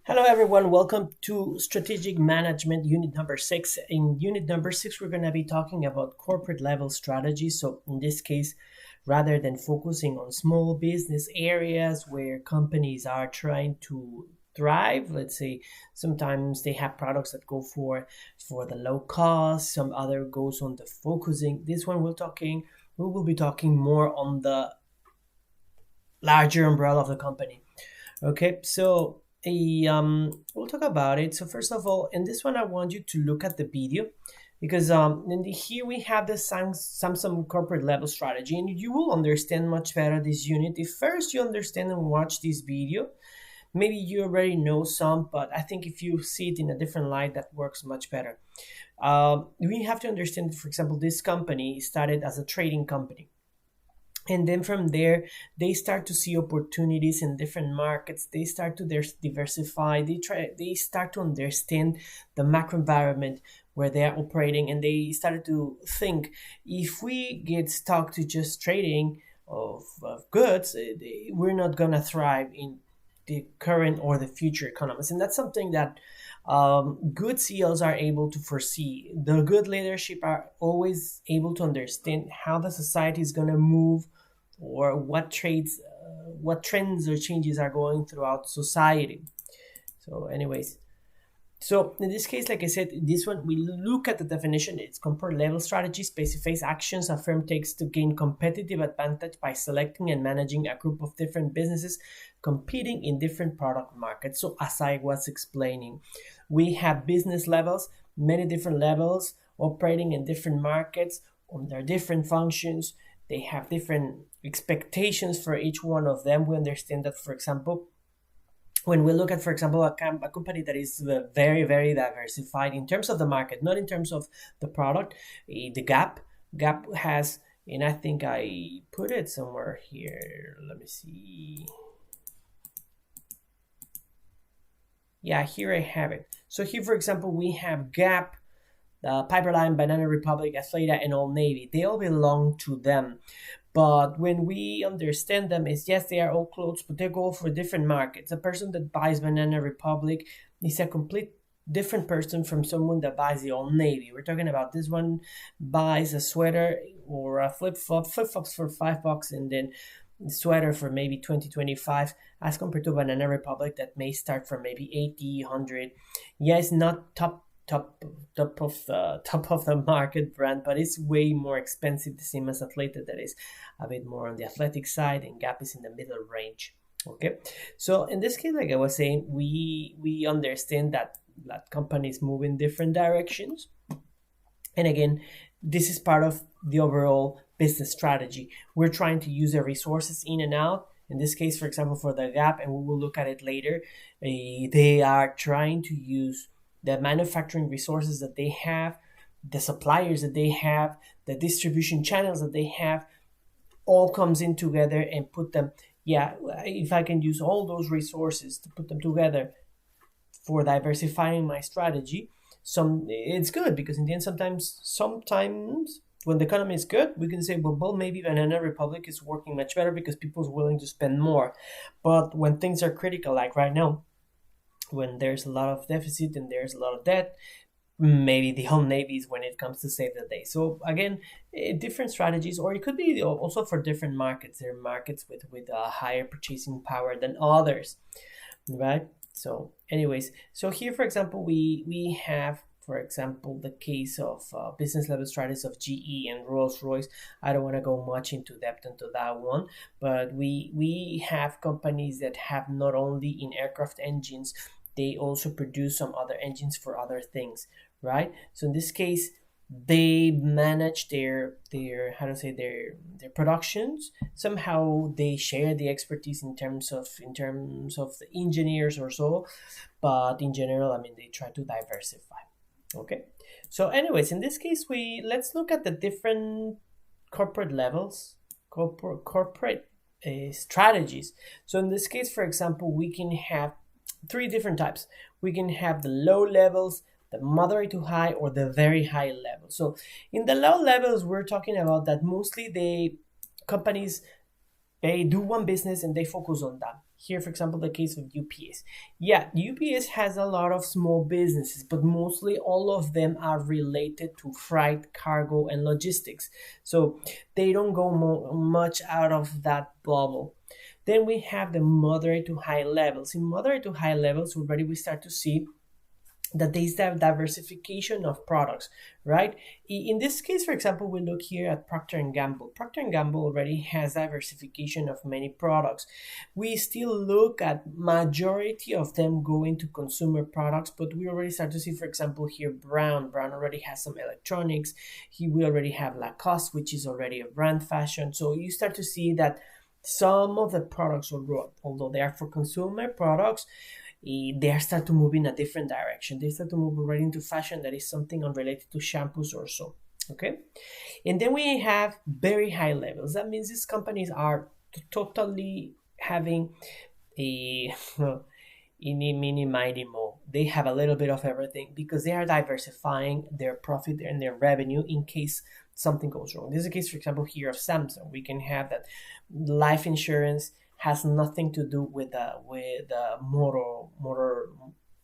Hello, everyone. Welcome to Strategic Management Unit number 6. In Unit number 6, we're going to be talking about corporate level strategy. So, in this case, rather than focusing on small business areas where companies are trying to thrive, let's say sometimes they have products that go for the low cost, some other goes on the focusing. This one we will be talking more on the larger umbrella of the company. Okay, so we'll talk about it. So first of all, in this one, I want you to look at the video because here we have the Samsung corporate level strategy, and you will understand much better this unit if first you understand and watch this video. Maybe you already know some, but I think if you see it in a different light, that works much better. We have to understand, for example, this company started as a trading company, and then from there they start to see opportunities in different markets. They start to diversify. They start to understand the macro environment where they are operating, and they started to think, if we get stuck to just trading of goods, we're not gonna thrive in the current or the future economies. And that's something that good CEOs are able to foresee. The good leadership are always able to understand how the society is going to move, or what trends or changes are going throughout society. So, anyways, so in this case, like I said, this one we look at the definition. It's corporate level strategy specifies actions a firm takes to gain competitive advantage by selecting and managing a group of different businesses competing in different product markets. So as I was explaining, we have business levels, many different levels operating in different markets on their different functions. They have different expectations for each one of them. We understand that, for example, when we look at, for example, a company that is very, very diversified in terms of the market, not in terms of the product, the Gap has, and I think I put it somewhere here. Let me see. Yeah, here I have it. So here, for example, we have Gap, Piperline, Banana Republic, Athleta, and Old Navy. They all belong to them. But when we understand them, is yes, they are all clothes, but they go for different markets. A person that buys Banana Republic is a complete different person from someone that buys the Old Navy. We're talking about this one buys a sweater or a flip-flops for $5, and then sweater for maybe 20-25, as compared to Banana Republic that may start from maybe 80-100. Yeah, it's not top of the market brand, but it's way more expensive, the same as Athleta, that is a bit more on the athletic side, and Gap is in the middle range. Okay, so in this case, like I was saying, we understand that companies move in different directions, and again, this is part of the overall business strategy. We're trying to use their resources in and out. In this case, for example, for the Gap, and we will look at it later, they are trying to use the manufacturing resources that they have, the suppliers that they have, the distribution channels that they have, all comes in together and put them, yeah, if I can use all those resources to put them together for diversifying my strategy, it's good, because in the end, sometimes when the economy is good, we can say, well, maybe Banana Republic is working much better because people's willing to spend more. But when things are critical, like right now, when there's a lot of deficit and there's a lot of debt, maybe the Old Navy is when it comes to save the day. So again, different strategies, or it could be also for different markets. There are markets with a higher purchasing power than others, right? So anyways, so here, for example, we have, for example, the case of business level strategies of GE and Rolls-Royce. I don't want to go much into depth into that one, but we have companies that have not only in aircraft engines, they also produce some other engines for other things, right? So in this case, they manage their how to say their productions. Somehow they share the expertise in terms of the engineers or so, but in general, I mean, they try to diversify. Okay, so anyways, in this case, let's look at the different corporate levels, corporate strategies. So in this case, for example, we can have three different types. We can have the low levels, the moderate to high, or the very high level. So in the low levels, we're talking about that mostly the companies, they do one business and they focus on that. here, for example, the case of UPS. Yeah, UPS has a lot of small businesses, but mostly all of them are related to freight, cargo, and logistics. So they don't go much out of that bubble. Then we have the moderate to high levels. In moderate to high levels, already we start to see that there is that diversification of products, right? In this case, for example, we look here at Procter & Gamble. Procter & Gamble already has diversification of many products. We still look at majority of them going to consumer products, but we already start to see, for example, here Brown already has some electronics. We already have Lacoste, which is already a brand fashion. So you start to see that some of the products, although they are for consumer products, they start to move in a different direction. They start to move right into fashion that is something unrelated to shampoos or so. Okay, and then we have very high levels. That means these companies are totally having a Eeny, meeny, miny, mo. They have a little bit of everything because they are diversifying their profit and their revenue in case something goes wrong. This is the case, for example, here of Samsung. We can have that life insurance has nothing to do with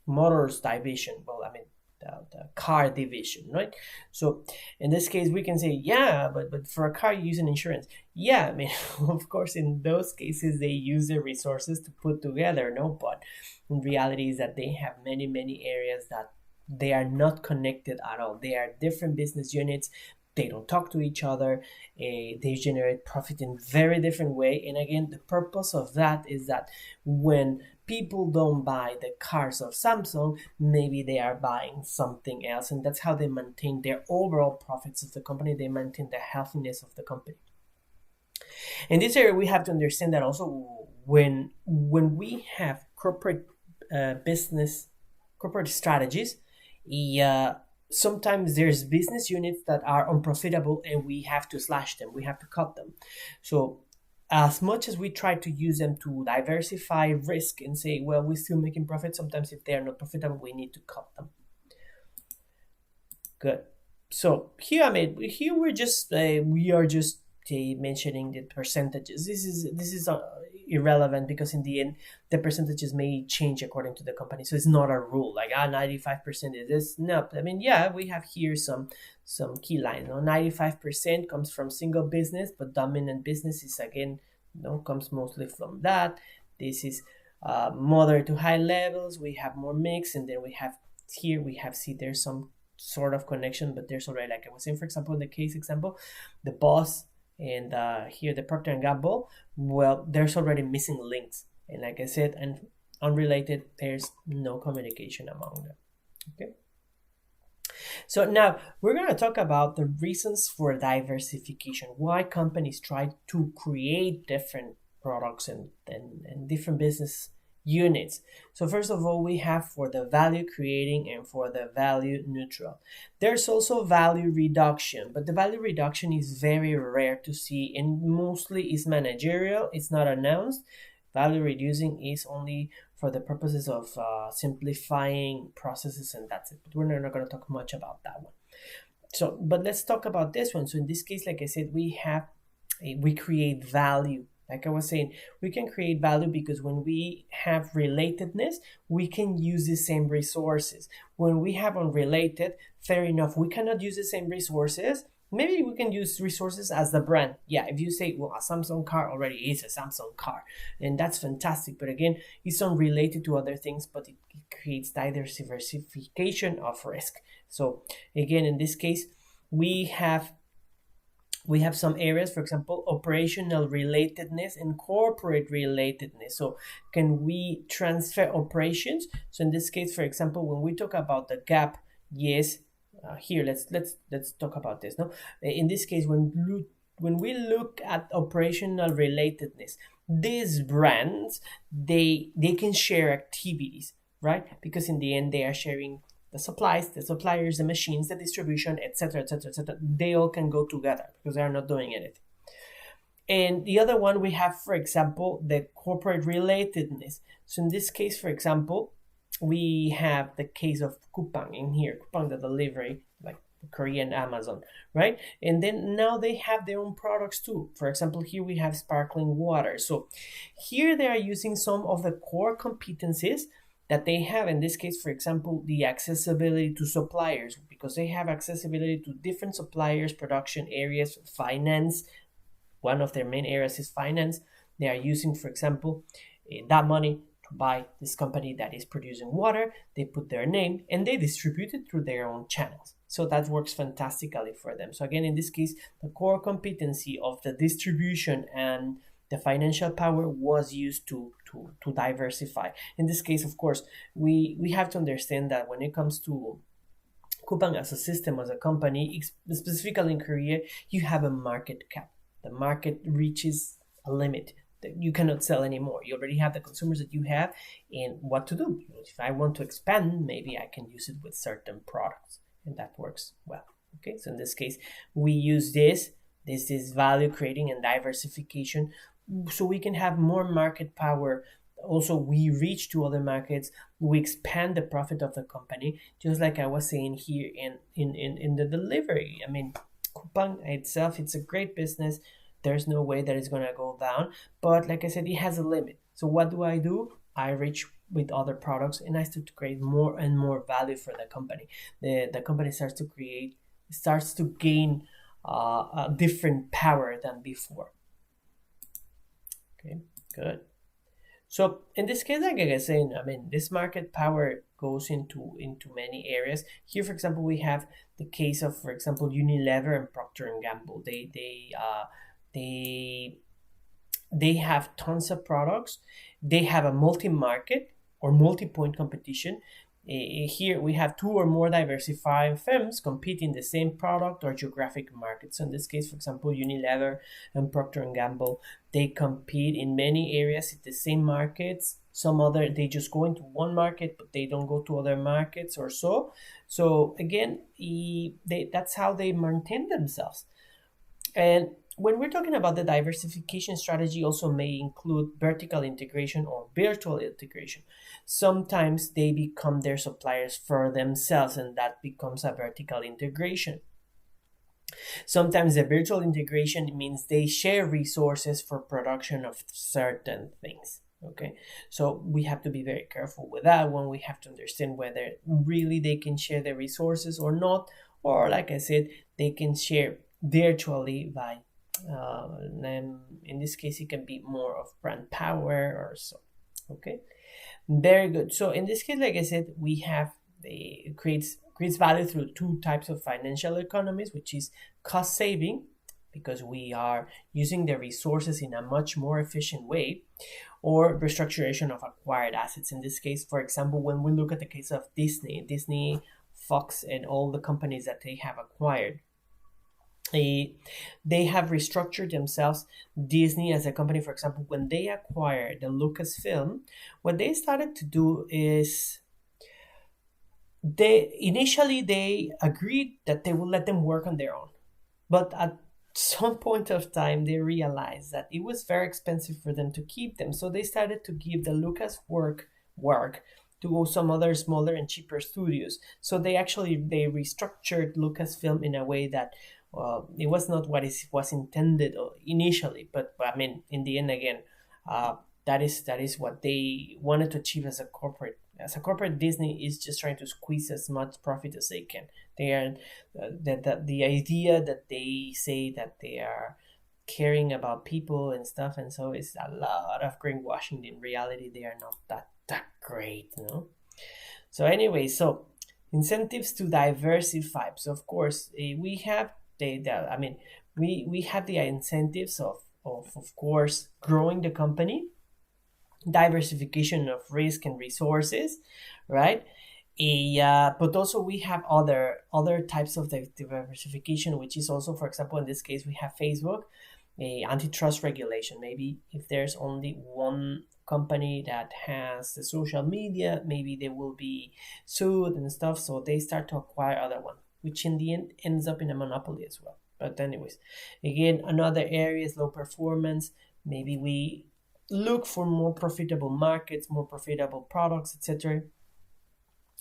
motors division. Well, I mean the car division, right? So in this case, we can say, yeah, but for a car, you use an insurance. Yeah, I mean, of course, in those cases, they use the resources to put together, no? But in reality is that they have many areas that they are not connected at all. They are different business units. They don't talk to each other. They generate profit in very different way. And again, the purpose of that is that when people don't buy the cars of Samsung, maybe they are buying something else. And that's how they maintain their overall profits of the company. They maintain the healthiness of the company. In this area, we have to understand that also when we have corporate corporate strategies, sometimes there's business units that are unprofitable and we have to slash them, we have to cut them. So as much as we try to use them to diversify risk and say, well, we're still making profit, sometimes if they are not profitable, we need to cut them. Good. So here, here we are just mentioning the percentages. This is irrelevant because in the end, the percentages may change according to the company. So it's not a rule like 95% is this. No, I mean, yeah, we have here some key lines. 95% comes from single business, but dominant business is again, comes mostly from that. This is moderate to high levels. We have more mix, and then we have there's some sort of connection, but there's already, like I was saying, for example, in the case example, the boss and here the Procter & Gamble, well, there's already missing links. And like I said, and unrelated, there's no communication among them. Okay. So now we're going to talk about the reasons for diversification, why companies try to create different products and different business units. So first of all, we have for the value creating and for the value neutral. There's also value reduction, but the value reduction is very rare to see and mostly is managerial. It's not announced. Value reducing is only for the purposes of simplifying processes, and that's it. But we're not going to talk much about that one. So, but let's talk about this one. So in this case, like I said, we create value. Like I was saying, we can create value because when we have relatedness, we can use the same resources. When we have unrelated, fair enough, we cannot use the same resources. Maybe we can use resources as the brand. Yeah, if you say, well, a Samsung car already is a Samsung car, and that's fantastic. But again, it's unrelated to other things, but it creates diversification of risk. So again, in this case, we have some areas, for example, operational relatedness and corporate relatedness. So can we transfer operations? So in this case, for example, when we talk about the gap, yes, here let's talk about this. No, in this case, when we look at operational relatedness, these brands they can share activities, right? Because in the end, they are sharing the supplies, the suppliers, the machines, the distribution, etc., etc., etc. They all can go together because they are not doing anything. And the other one we have, for example, the corporate relatedness. So in this case, for example, we have the case of Coupang in here, Coupang the delivery, like Korean Amazon, right? And then now they have their own products too. For example, here we have sparkling water. So here they are using some of the core competencies that they have. In this case, for example, the accessibility to suppliers, because they have accessibility to different suppliers, production areas, finance. One of their main areas is finance. They are using, for example, that money to buy this company that is producing water. They put their name and they distribute it through their own channels. So that works fantastically for them. So again, in this case, the core competency of the distribution and the financial power was used to diversify. In this case, of course, we have to understand that when it comes to Coupang as a system, as a company, specifically in Korea, you have a market cap. The market reaches a limit that you cannot sell anymore. You already have the consumers that you have, and what to do. If I want to expand, maybe I can use it with certain products, and that works well. Okay, so in this case, we use this. This is value creating and diversification, so we can have more market power. Also, we reach to other markets. We expand the profit of the company, just like I was saying here in the delivery. I mean, Coupang itself, it's a great business. There's no way that it's going to go down. But like I said, it has a limit. So what do? I reach with other products and I start to create more and more value for the company. The company starts to gain a different power than before. Okay, good. So in this case, like I was saying, I mean, this market power goes into many areas. Here, for example, we have the case of, for example, Unilever and Procter and Gamble. They have tons of products. They have a multi-market or multi-point competition. Here we have two or more diversified firms competing the same product or geographic market. So in this case, for example, Unilever and Procter and Gamble, they compete in many areas in the same markets. Some other, they just go into one market, but they don't go to other markets or so. So again, that's how they maintain themselves. And when we're talking about the diversification strategy, also may include vertical integration or virtual integration. Sometimes they become their suppliers for themselves, and that becomes a vertical integration. Sometimes the virtual integration means they share resources for production of certain things. Okay, so we have to be very careful with that one. We have to understand whether really they can share the resources or not, or like I said, they can share virtually by in this case it can be more of brand power or so. Okay, very good. So in this case, like I said, we have it creates value through two types of financial economies, which is cost saving, because we are using the resources in a much more efficient way, or restructuration of acquired assets. In this case, for example, when we look at the case of Disney, Fox, and all the companies that they have acquired, they have restructured themselves. Disney as a company, for example, when they acquired the Lucasfilm, what they started to do is they agreed that they would let them work on their own, but at some point of time they realized that it was very expensive for them to keep them, so they started to give the Lucas work to some other smaller and cheaper studios. So they restructured Lucasfilm in a way that it was not what it was intended initially, but I mean, in the end, again, that is what they wanted to achieve as a corporate. As a corporate, Disney is just trying to squeeze as much profit as they can. They are the idea that they say that they are caring about people and stuff, and so it's a lot of greenwashing. In reality, they are not that great, you know. So anyway, so incentives to diversify. So of course, we have we have the incentives of course growing the company, diversification of risk and resources, right? But also we have other types of diversification, which is also, for example, in this case we have Facebook, antitrust regulation. Maybe if there's only one company that has the social media, maybe they will be sued and stuff, so they start to acquire other one, which in the end ends up in a monopoly as well. But anyways, again, another area is low performance. Maybe we look for more profitable markets, more profitable products, etc.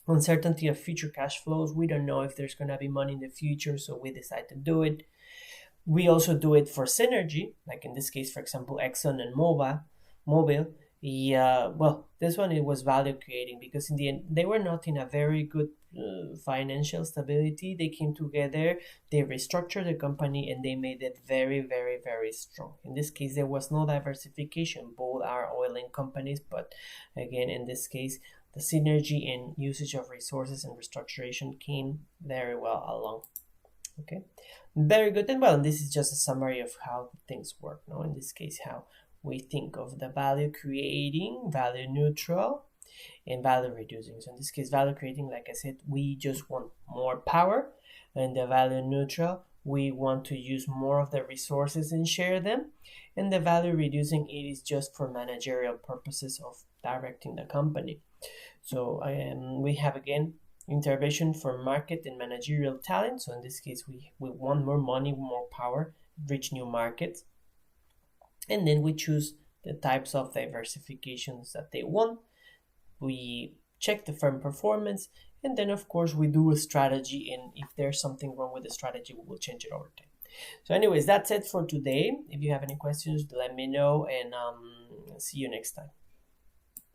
uncertainty of future cash flows. We don't know if there's going to be money in the future, so we decide to do it. We also do it for synergy, like in this case, for example, Exxon and Mobil. Yeah, well, this one it was value creating because in the end they were not in a very good financial stability. They came together, they restructured the company, and they made it very, very, very strong. In this case, there was no diversification. Both are oil and companies, but again, in this case, the synergy and usage of resources and restructuration came very well along. Okay, very good. And well, this is just a summary of how things work. No, in this case, how we think of the value creating, value neutral, and value reducing. So in this case, value creating, like I said, we just want more power, and the value neutral, we want to use more of the resources and share them, and the value reducing, it is just for managerial purposes of directing the company. So we have again intervention for market and managerial talent. So in this case, we want more money, more power, reach new markets. And then we choose the types of diversifications that they want. We check the firm performance. And then, of course, we do a strategy. And if there's something wrong with the strategy, we will change it over time. So anyways, that's it for today. If you have any questions, let me know. And see you next time.